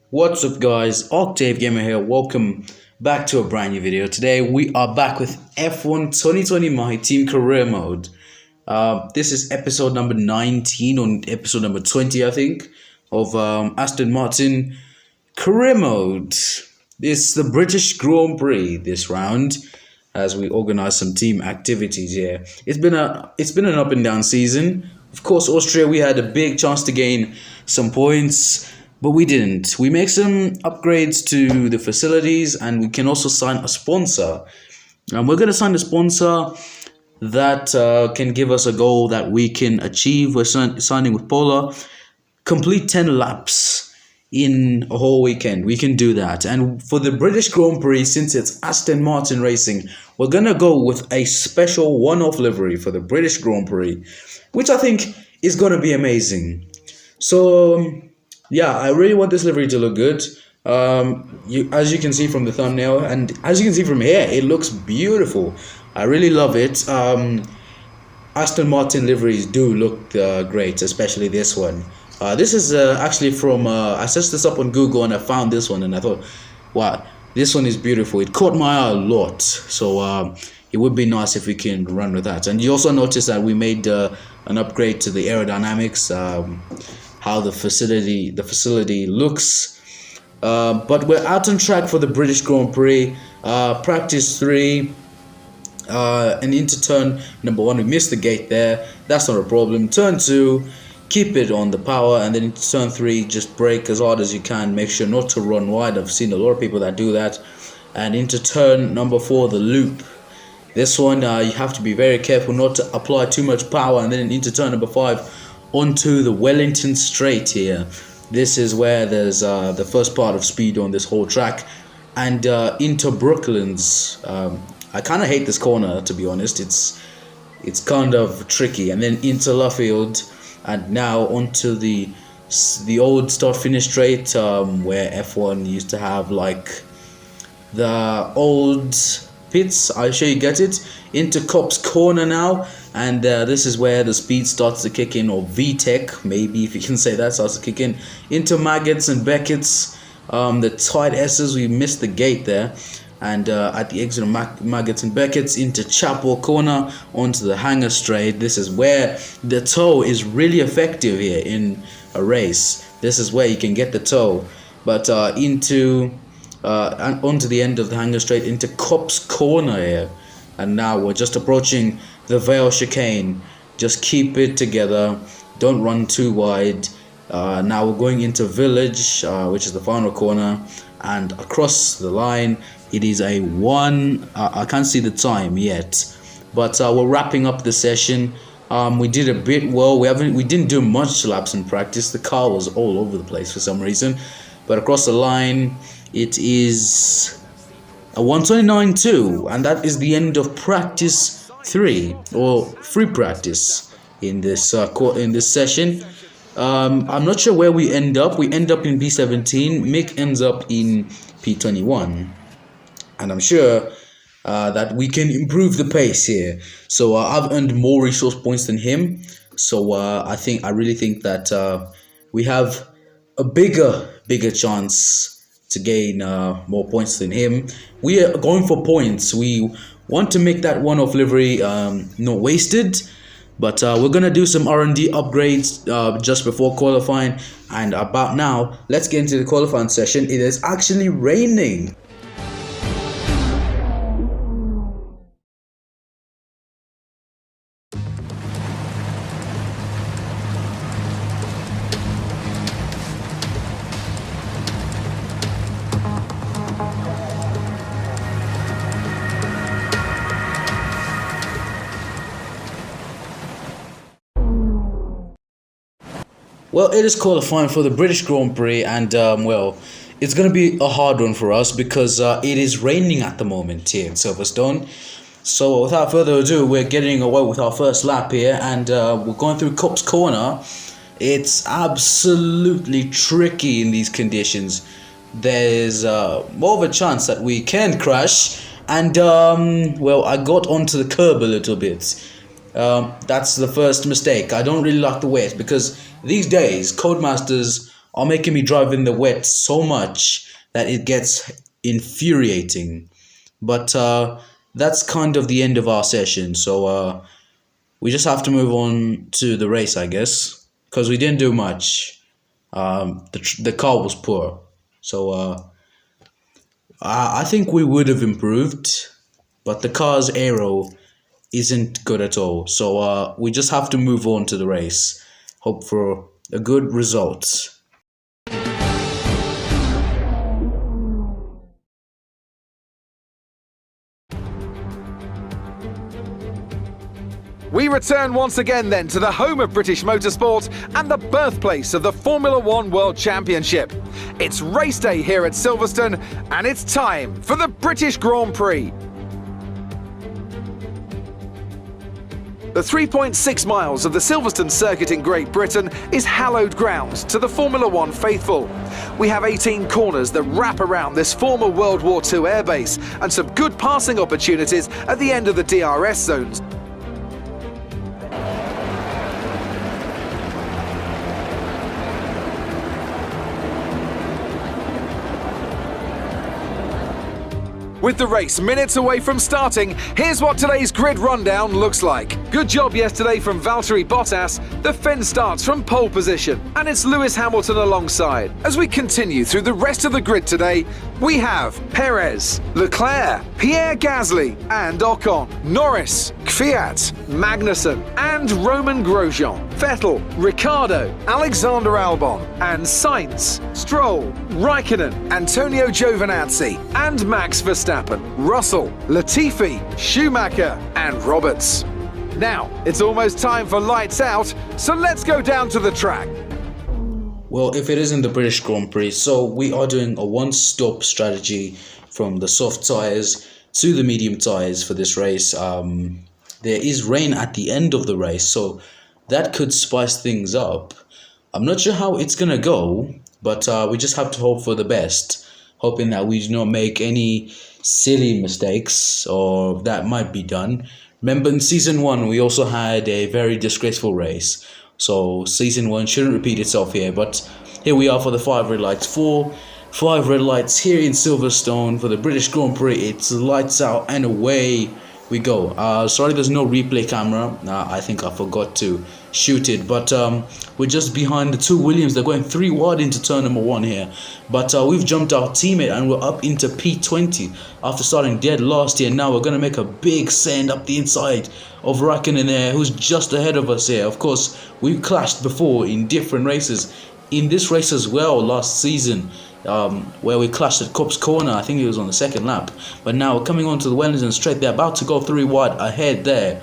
What's up guys, Octave Gamer here, welcome back to a brand new video. Today we are back with F1 2020 My Team Career Mode. This is episode number 19 or episode number 20 I think of Aston Martin Career Mode. It's the British Grand Prix this round as we organize some team activities here. It's been an up and down season. Of course, Austria, we had a big chance to gain some points, but we didn't. We make some upgrades to the facilities and we can also sign a sponsor. And we're going to sign a sponsor that can give us a goal that we can achieve. We're signing with Polar. Complete 10 laps in a whole weekend. We can do that. And for the British Grand Prix, since it's Aston Martin Racing, we're going to go with a special one-off livery for the British Grand Prix, which I think is going to be amazing. So, yeah, I really want this livery to look good. As you can see from the thumbnail, and as you can see from here, it looks beautiful. I really love it. Aston Martin liveries do look great, especially this one. This is actually from, I searched this up on Google and I found this one and I thought, wow, this one is beautiful. It caught my eye a lot. So it would be nice if we can run with that. And you also notice that we made an upgrade to the aerodynamics, how the facility looks. But we're out on track for the British Grand Prix. Practice 3. And into turn number 1, we missed the gate there. That's not a problem. Turn 2, keep it on the power, and then into turn 3, just brake as hard as you can. Make sure not to run wide. I've seen a lot of people that do that. And into turn number 4, the loop. This one, you have to be very careful not to apply too much power. And then into turn number 5, onto the Wellington Straight here. This is where there's the first part of speed on this whole track. And into Brooklands. I kind of hate this corner, to be honest. It's kind of tricky. And then into Luffield, and now onto the old start-finish straight, where F1 used to have like the old pits. I'll show you get it. Into Copse Corner now, and this is where the speed starts to kick in, or VTEC, maybe if you can say that, starts to kick in. Into Maggots and Beckett's, the tight S's. We missed the gate there. And at the exit of Maggots and Beckett's, into Chapel Corner, onto the Hangar Straight. This is where the toe is really effective here in a race. This is where you can get the toe. But onto the end of the Hangar Straight, into Copse Corner here. And now we're just approaching the Vale Chicane. Just keep it together. Don't run too wide. Now we're going into Village, which is the final corner. And across the line, it is a 1. I can't see the time yet, but we're wrapping up the session. We did a bit well. We didn't do much laps in practice. The car was all over the place for some reason, but across the line, it is a 1:29.2, and that is the end of practice 3, or free practice in this session. I'm not sure where we end up. We end up in P17. Mick ends up in P21. And I'm sure that we can improve the pace here. So I've earned more resource points than him. So I really think that we have a bigger chance to gain more points than him. We are going for points. We want to make that one-off livery not wasted. But we're going to do some R&D upgrades just before qualifying. And about now, let's get into the qualifying session. It is actually raining. Well, it is qualifying for the British Grand Prix, and well, it's going to be a hard one for us because it is raining at the moment here in Silverstone. So without further ado, we're getting away with our first lap here, and we're going through Copse Corner. It's absolutely tricky in these conditions. There's more of a chance that we can crash, and well, I got onto the curb a little bit. That's the first mistake. I don't really like the wet because these days Codemasters are making me drive in the wet so much that it gets infuriating. But that's kind of the end of our session. So we just have to move on to the race, I guess, because we didn't do much. The car was poor. So I think we would have improved, but the car's aero isn't good at all. So we just have to move on to the race. Hope for a good result. We return once again then to the home of British motorsport and the birthplace of the Formula One World Championship. It's race day here at Silverstone and it's time for the British Grand Prix. The 3.6 miles of the Silverstone circuit in Great Britain is hallowed ground to the Formula One faithful. We have 18 corners that wrap around this former World War II airbase and some good passing opportunities at the end of the DRS zones. With the race minutes away from starting, here's what today's grid rundown looks like. Good job yesterday from Valtteri Bottas. The Finn starts from pole position, and it's Lewis Hamilton alongside. As we continue through the rest of the grid today, we have Perez, Leclerc, Pierre Gasly and Ocon, Norris, Kvyat, Magnussen and Roman Grosjean, Vettel, Ricciardo, Alexander Albon and Sainz, Stroll, Raikkonen, Antonio Giovinazzi and Max Verstappen, Russell, Latifi, Schumacher and Roberts. Now, it's almost time for lights out, so let's go down to the track. Well, if it isn't the British Grand Prix, so we are doing a one-stop strategy from the soft tyres to the medium tyres for this race. There is rain at the end of the race, so that could spice things up. I'm not sure how it's going to go, but we just have to hope for the best, hoping that we do not make any silly mistakes, or that might be done. Remember, in Season 1, we also had a very disgraceful race. So Season 1 shouldn't repeat itself here. But here we are for the 5 red lights. 5 red lights here in Silverstone for the British Grand Prix. It's lights out and away we go. Sorry there's no replay camera. I think I forgot to shoot it. But we're just behind the 2 Williams. They're going 3 wide into turn number 1 here. But we've jumped our teammate and we're up into P20 after starting dead last year. Now we're going to make a big send up the inside of Raikkonen there, who's just ahead of us here. Of course, we've clashed before in different races. In this race as well last season, where we clashed at Cops Corner. I think it was on the 2nd lap. But now we're coming onto the Wellington straight. They're about to go 3 wide ahead there.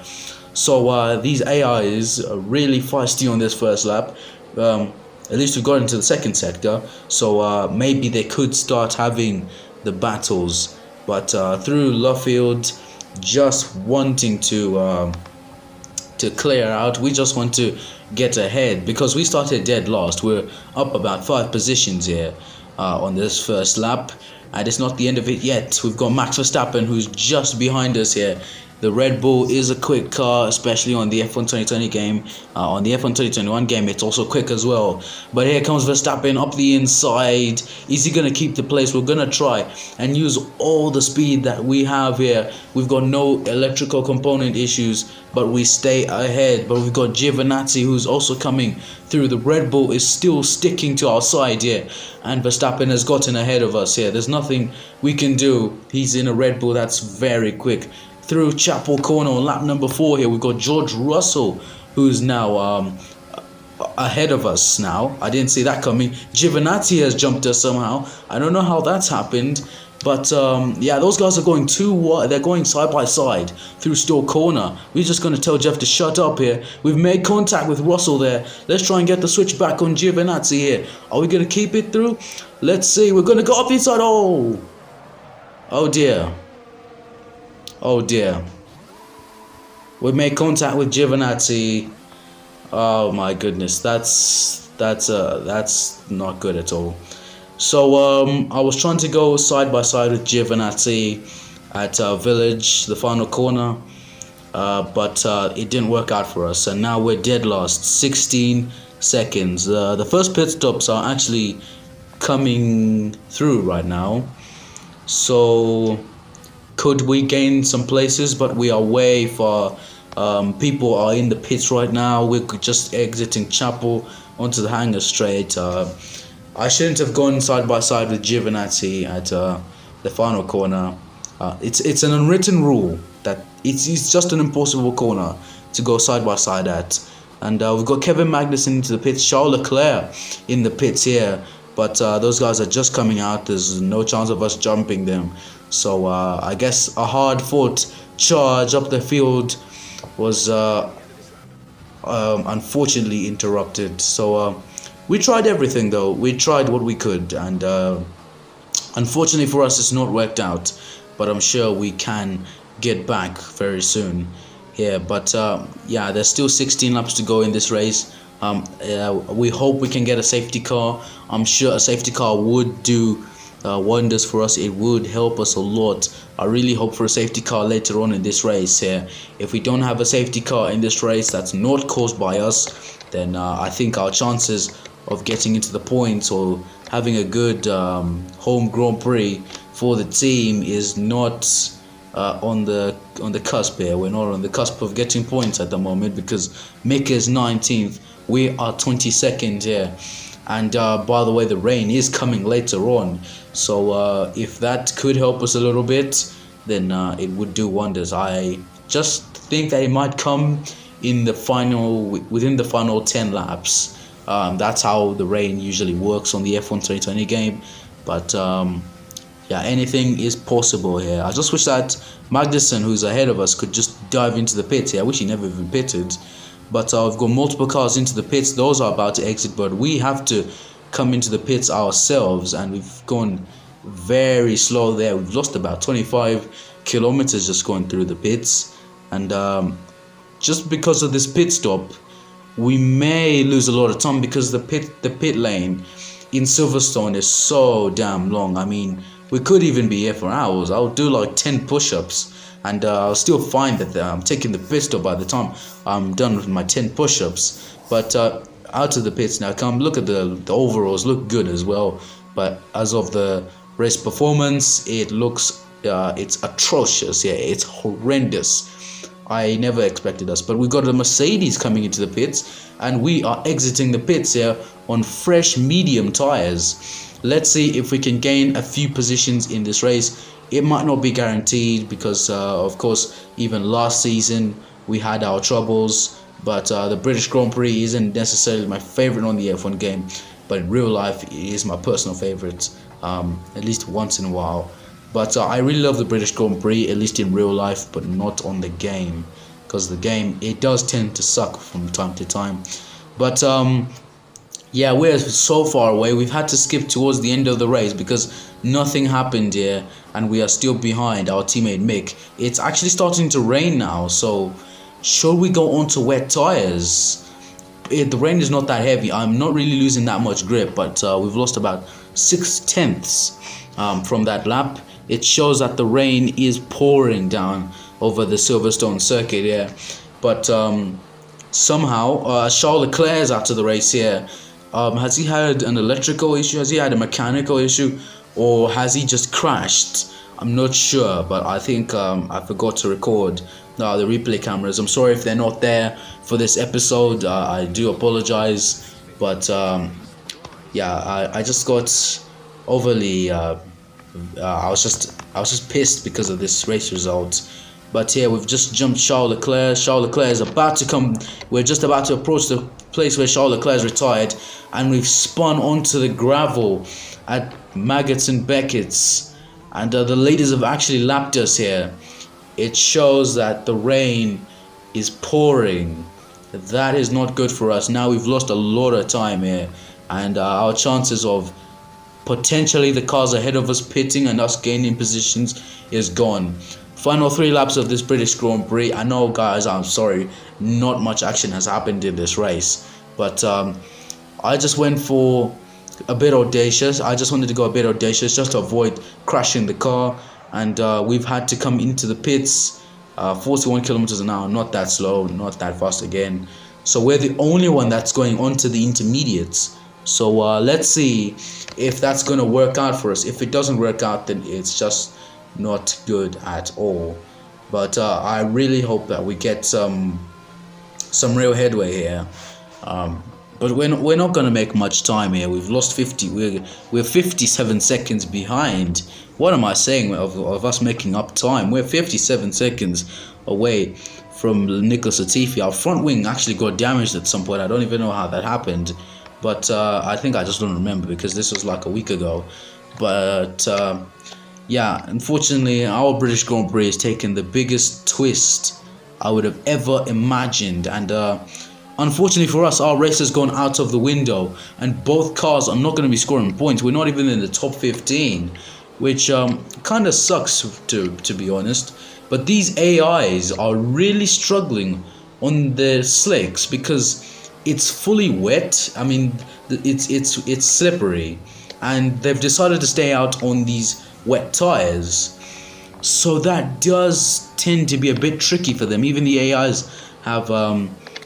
So these AIs are really feisty on this first lap. At least we've got into the 2nd sector. So maybe they could start having the battles. But through Luffield, just wanting to clear out. We just want to get ahead because we started dead last. We're up about 5 positions here on this first lap, and it's not the end of it yet. We've got Max Verstappen, who's just behind us here. The Red Bull is a quick car, especially on the F1 2020 game. On the F1 2021 game, it's also quick as well. But here comes Verstappen up the inside. Is he going to keep the place? We're going to try and use all the speed that we have here. We've got no electrical component issues, but we stay ahead. But we've got Giovinazzi, who's also coming through. The Red Bull is still sticking to our side here, and Verstappen has gotten ahead of us here. There's nothing we can do. He's in a Red Bull that's very quick. Through Chapel Corner on lap number 4 here, we've got George Russell, who's now ahead of us now. I didn't see that coming. Giovinazzi has jumped us somehow. I don't know how that's happened. But yeah, those guys are going too wide. They're going side by side through Stowe Corner. We're just going to tell Jeff to shut up here. We've made contact with Russell there. Let's try and get the switch back on Giovinazzi here. Are we going to keep it through? Let's see. We're going to go up inside. Oh dear. Oh dear. We made contact with Giovinazzi. Oh my goodness. That's not good at all. So I was trying to go side by side with Giovinazzi at Village, the final corner, but it didn't work out for us, and now we're dead last, 16 seconds. The first pit stops are actually coming through right now, so could we gain some places? But we are way far. People are in the pits right now. We're just exiting Chapel onto the hangar straight. I shouldn't have gone side by side with Giovinazzi at the final corner. It's an unwritten rule that it's just an impossible corner to go side by side at. And we've got Kevin Magnussen into the pits, Charles Leclerc in the pits here. But those guys are just coming out. There's no chance of us jumping them. So I guess a hard-fought charge up the field was unfortunately interrupted. So we tried everything, though. We tried what we could. And unfortunately for us, it's not worked out. But I'm sure we can get back very soon here. But yeah, there's still 16 laps to go in this race. We hope we can get a safety car. I'm sure a safety car would do wonders for us. It would help us a lot. I really hope for a safety car later on in this race here. If we don't have a safety car in this race that's not caused by us, then I think our chances of getting into the points or having a good home Grand Prix for the team is not on the cusp here. We're not on the cusp of getting points at the moment because Mick is 19th. We are 22nd here. And by the way, the rain is coming later on. So if that could help us a little bit, then it would do wonders. I just think that it might come in the within the final 10 laps. That's how the rain usually works on the F1 2020 game. But yeah, anything is possible here. I just wish that Magnussen, who's ahead of us, could just dive into the pits here. I wish he never even pitted. But we've got multiple cars into the pits. Those are about to exit, but we have to come into the pits ourselves, and we've gone very slow there. We've lost about 25 kilometers just going through the pits, and just because of this pit stop, we may lose a lot of time because the pit lane in Silverstone is so damn long. I mean, we could even be here for hours. I'll do like 10 push-ups. And I'll still find that I'm taking the pit stop by the time I'm done with my 10 push-ups. But out of the pits now, come look at the overalls, look good as well. But as of the race performance, it looks it's atrocious. Yeah, it's horrendous. I never expected us. But we got a Mercedes coming into the pits, and we are exiting the pits here on fresh medium tires. Let's see if we can gain a few positions in this race. It might not be guaranteed because, of course, even last season we had our troubles. But the British Grand Prix isn't necessarily my favorite on the F1 game. But in real life, it is my personal favorite, at least once in a while. But I really love the British Grand Prix, at least in real life, but not on the game. Because the game, it does tend to suck from time to time. But yeah, we're so far away. We've had to skip towards the end of the race because nothing happened here, and we are still behind our teammate Mick. It's actually starting to rain now, so should we go on to wet tires? The rain is not that heavy. I'm not really losing that much grip, but we've lost about 6/10 from that lap. It shows that the rain is pouring down over the Silverstone circuit here. But somehow Charles Leclerc is out of the race here. Has he had an electrical issue? Has he had a mechanical issue? Or has he just crashed? I'm not sure, but I think I forgot to record the replay cameras. I'm sorry if they're not there for this episode. I do apologize, but yeah, I just got overly. I was just pissed because of this race result. But here we've just jumped Charles Leclerc. Charles Leclerc is about to come. We're just about to approach the place where Charles Leclerc is retired, and we've spun onto the gravel at Maggots and Beckett's, and the ladies have actually lapped us here. It shows that the rain is pouring. That is not good for us. Now we've lost a lot of time here, and our chances of potentially the cars ahead of us pitting and us gaining positions is gone. Final 3 laps of this British Grand Prix. I know, guys, I'm sorry, not much action has happened in this race, but I just went for a bit audacious. I just wanted to go a bit audacious just to avoid crashing the car, and we've had to come into the pits 41 kilometers an hour, not that slow, not that fast again. So we're the only one that's going on to the intermediates. So let's see if that's going to work out for us. If it doesn't work out, then it's just not good at all. But I really hope that we get some real headway here. But we're not going to make much time here. We've lost 50. We're 57 seconds behind. What am I saying of us making up time? We're 57 seconds away from Nicholas Latifi. Our front wing actually got damaged at some point. I don't even know how that happened. But I think I just don't remember because this was like a week ago. But yeah, unfortunately, our British Grand Prix has taken the biggest twist I would have ever imagined. And unfortunately for us, our race has gone out of the window. And both cars are not going to be scoring points. We're not even in the top 15. Which kind of sucks, to be honest. But these AIs are really struggling on the slicks because it's fully wet. I mean, it's slippery, and they've decided to stay out on these wet tires. So that does tend to be a bit tricky for them. Even the AIs have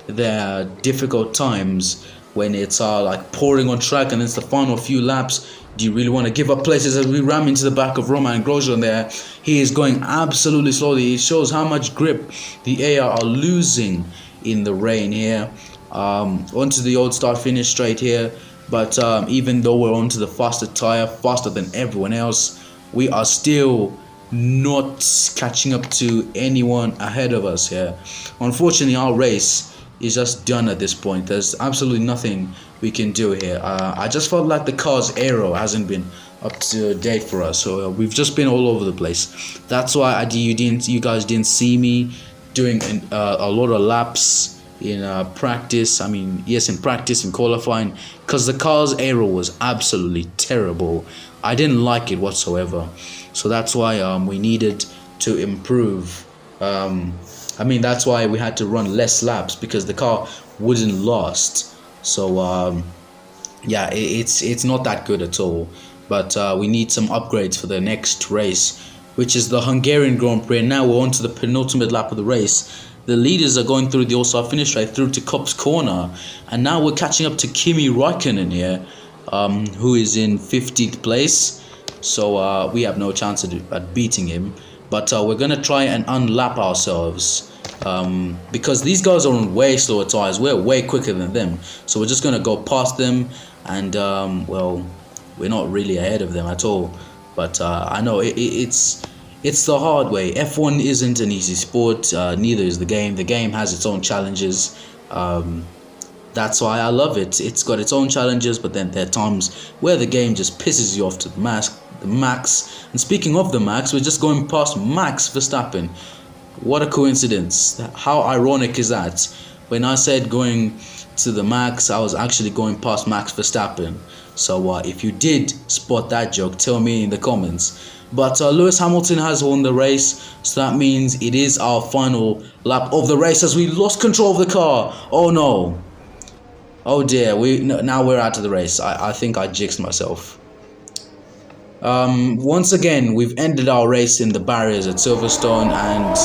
their difficult times when it's like pouring on track and it's the final few laps. Do you really want to give up places? As we ram into the back of Roman Grosjean there, he is going absolutely slowly. It shows how much grip the AI are losing in the rain here. Onto the old start finish straight here, but even though we're onto the faster tire, faster than everyone else, we are still not catching up to anyone ahead of us here. Unfortunately, our race is just done at this point. There's absolutely nothing we can do here. I just felt like the car's aero hasn't been up to date for us, so we've just been all over the place. That's why you guys didn't see me doing a lot of laps in practice. I mean, yes, in practice, in qualifying, because the car's aero was absolutely terrible. I didn't like it whatsoever. So that's why we needed to improve. I mean, that's why we had to run less laps, because the car wouldn't last. So yeah, it's not that good at all. But we need some upgrades for the next race, which is the Hungarian Grand Prix. And now we're on to the penultimate lap of the race. The leaders are going through the all-star finish right through to Kopp's corner, and now we're catching up to Kimi Räikkönen here, who is in 15th place. So we have no chance at beating him, but we're gonna try and unlap ourselves, because these guys are on way slower tires. We're way quicker than them, so we're just gonna go past them, and well, we're not really ahead of them at all. But I know it's the hard way. F1 isn't an easy sport, neither is the game. The game has its own challenges. That's why I love it. It's got its own challenges, but then there are times where the game just pisses you off to the max. And speaking of the max, we're just going past Max Verstappen. What a coincidence. How ironic is that? When I said going to the max, I was actually going past Max Verstappen. So if you did spot that joke, tell me in the comments. But Lewis Hamilton has won the race, so that means it is our final lap of the race as we lost control of the car. Oh no. Oh dear, now we're out of the race. I think I jinxed myself. Once again, we've ended our race in the barriers at Silverstone, and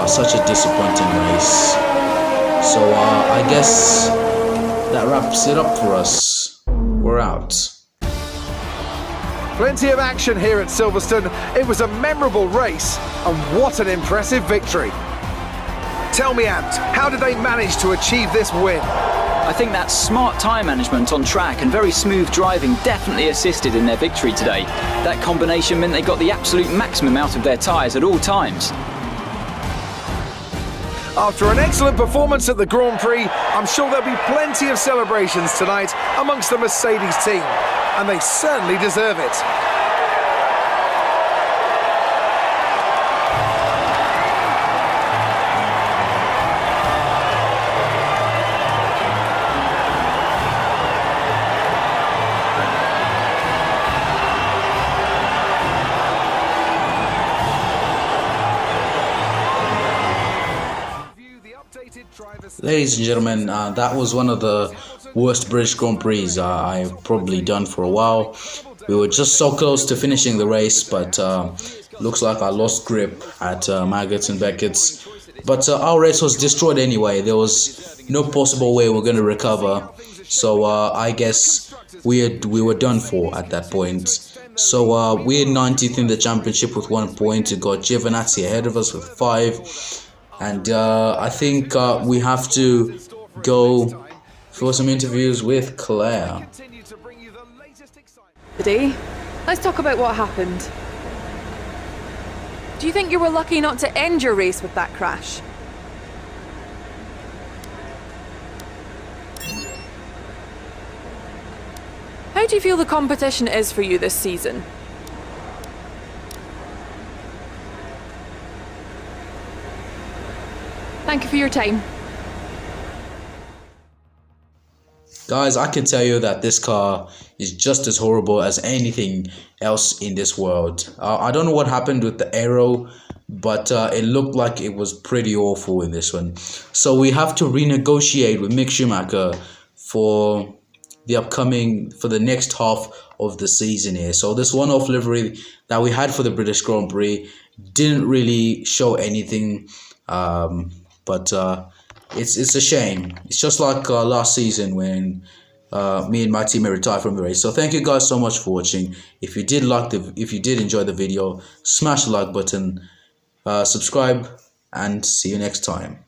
such a disappointing race. So I guess that wraps it up for us. We're out. Plenty of action here at Silverstone. It was a memorable race, and what an impressive victory. Tell me, Ant, how did they manage to achieve this win? I think that smart tyre management on track and very smooth driving definitely assisted in their victory today. That combination meant they got the absolute maximum out of their tyres at all times. After an excellent performance at the Grand Prix, I'm sure there'll be plenty of celebrations tonight amongst the Mercedes team, and they certainly deserve it. Ladies and gentlemen, that was one of the worst British Grand Prix I've probably done for a while. We were just so close to finishing the race, but looks like I lost grip at Maggotts and Beckett's. But our race was destroyed anyway. There was no possible way we're going to recover. So I guess we were done for at that point. So we're 19th in the championship with 1 point. We got Giovinazzi ahead of us with 5. And I think we have to go for some interviews with Claire. Today, let's talk about what happened. Do you think you were lucky not to end your race with that crash? How do you feel the competition is for you this season? Thank you for your time. Guys, I can tell you that this car is just as horrible as anything else in this world. I don't know what happened with the aero, but it looked like it was pretty awful in this one. So we have to renegotiate with Mick Schumacher for the next half of the season here. So this one-off livery that we had for the British Grand Prix didn't really show anything, but it's a shame. It's just like last season when me and my teammate retired from the race. So thank you guys so much for watching. If you did enjoy the video, smash the like button, subscribe, and see you next time.